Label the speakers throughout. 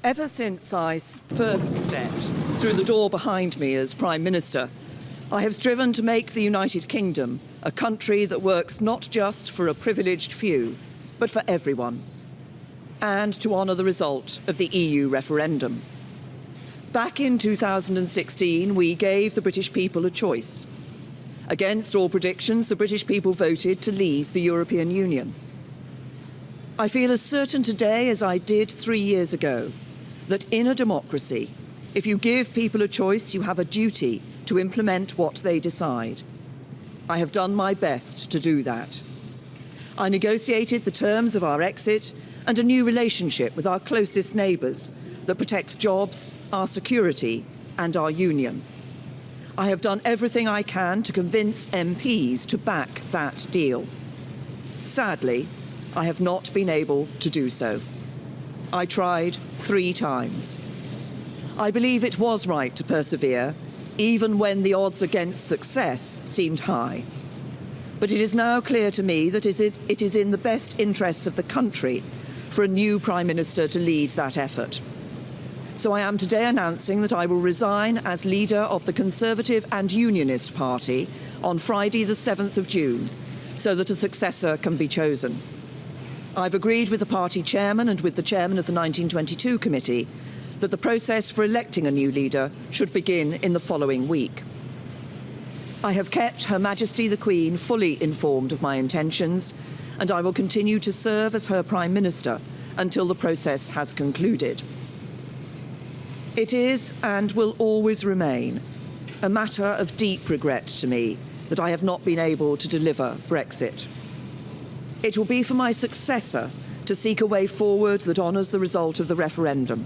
Speaker 1: Ever since I first stepped through the door behind me as Prime Minister, I have striven to make the United Kingdom a country that works not just for a privileged few, but for everyone, and to honour the result of the EU referendum. Back in 2016, we gave the British people a choice. Against all predictions, the British people voted to leave the European Union. I feel as certain today as I did 3 years ago that in a democracy, if you give people a choice, you have a duty to implement what they decide. I have done my best to do that. I negotiated the terms of our exit and a new relationship with our closest neighbours that protects jobs, our security and our union. I have done everything I can to convince MPs to back that deal. Sadly, I have not been able to do so. I tried 3 times. I believe it was right to persevere, even when the odds against success seemed high. But it is now clear to me that it is in the best interests of the country for a new Prime Minister to lead that effort. So I am today announcing that I will resign as leader of the Conservative and Unionist Party on Friday the 7th of June, so that a successor can be chosen. I've agreed with the party chairman and with the chairman of the 1922 committee that the process for electing a new leader should begin in the following week. I have kept Her Majesty the Queen fully informed of my intentions, and I will continue to serve as her Prime Minister until the process has concluded. It is and will always remain a matter of deep regret to me that I have not been able to deliver Brexit. It will be for my successor to seek a way forward that honours the result of the referendum.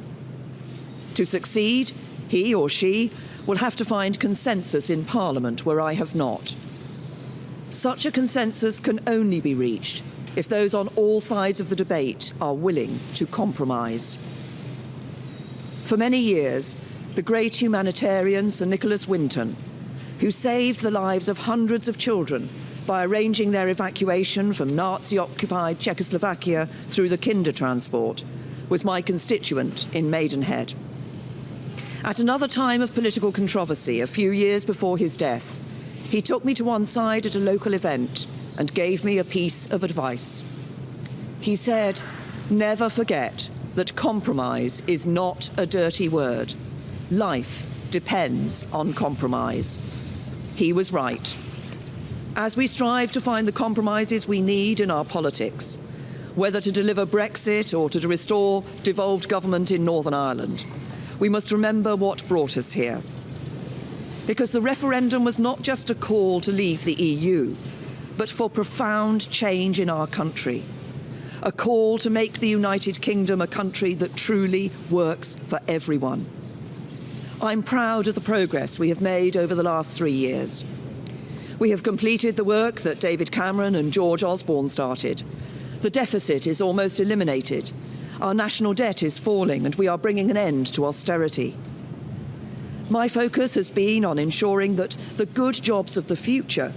Speaker 1: To succeed, he or she will have to find consensus in Parliament where I have not. Such a consensus can only be reached if those on all sides of the debate are willing to compromise. For many years, the great humanitarian Sir Nicholas Winton, who saved the lives of hundreds of children by arranging their evacuation from Nazi-occupied Czechoslovakia through the Kinder transport, was my constituent in Maidenhead. At another time of political controversy, a few years before his death, he took me to one side at a local event and gave me a piece of advice. He said, "Never forget that compromise is not a dirty word. Life depends on compromise." He was right. As we strive to find the compromises we need in our politics, whether to deliver Brexit or to restore devolved government in Northern Ireland, we must remember what brought us here. Because the referendum was not just a call to leave the EU, but for profound change in our country. A call to make the United Kingdom a country that truly works for everyone. I'm proud of the progress we have made over the last 3 years. We have completed the work that David Cameron and George Osborne started. The deficit is almost eliminated. Our national debt is falling, and we are bringing an end to austerity. My focus has been on ensuring that the good jobs of the future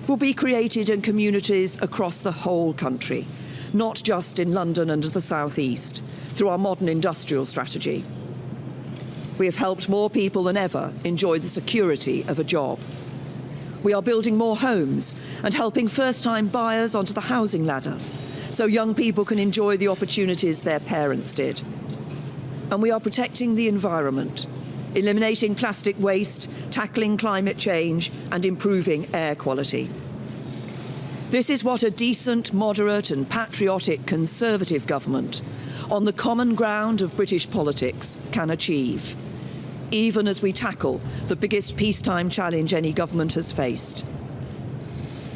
Speaker 1: will be created in communities across the whole country, not just in London and the South East, through our modern industrial strategy. We have helped more people than ever enjoy the security of a job. We are building more homes and helping first-time buyers onto the housing ladder, so young people can enjoy the opportunities their parents did. And we are protecting the environment, eliminating plastic waste, tackling climate change, and improving air quality. This is what a decent, moderate and patriotic Conservative government on the common ground of British politics can achieve, even as we tackle the biggest peacetime challenge any government has faced.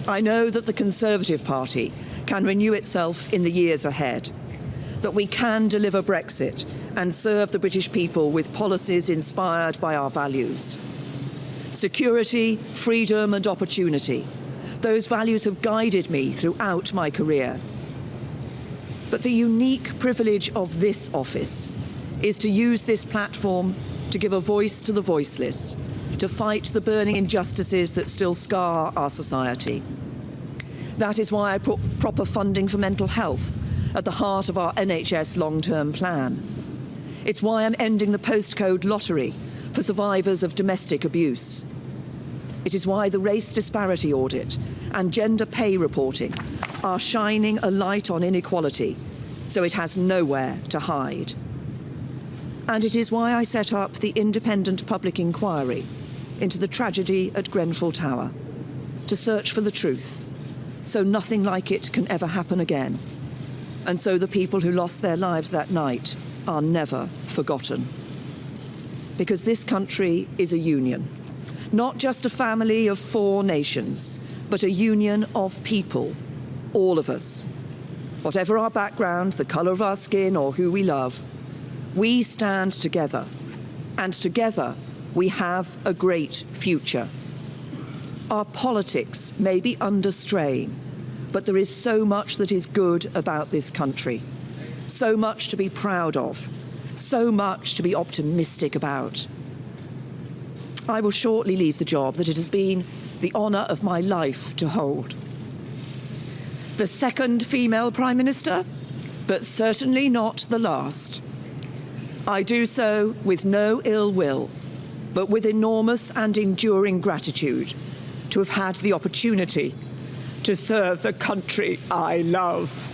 Speaker 1: I know that the Conservative Party can renew itself in the years ahead, that we can deliver Brexit and serve the British people with policies inspired by our values. Security, freedom and opportunity. Those values have guided me throughout my career. But the unique privilege of this office is to use this platform to give a voice to the voiceless, to fight the burning injustices that still scar our society. That is why I put proper funding for mental health at the heart of our NHS long-term plan. It's why I'm ending the postcode lottery for survivors of domestic abuse. It is why the race disparity audit and gender pay reporting are shining a light on inequality so it has nowhere to hide. And it is why I set up the independent public inquiry into the tragedy at Grenfell Tower to search for the truth so nothing like it can ever happen again, and so the people who lost their lives that night are never forgotten. Because this country is a union, not just a family of 4 nations, but a union of people, all of us. Whatever our background, the colour of our skin, or who we love, we stand together, and together we have a great future. Our politics may be under strain, but there is so much that is good about this country, so much to be proud of, so much to be optimistic about. I will shortly leave the job that it has been the honour of my life to hold. The second female Prime Minister, but certainly not the last. I do so with no ill will, but with enormous and enduring gratitude to have had the opportunity to serve the country I love.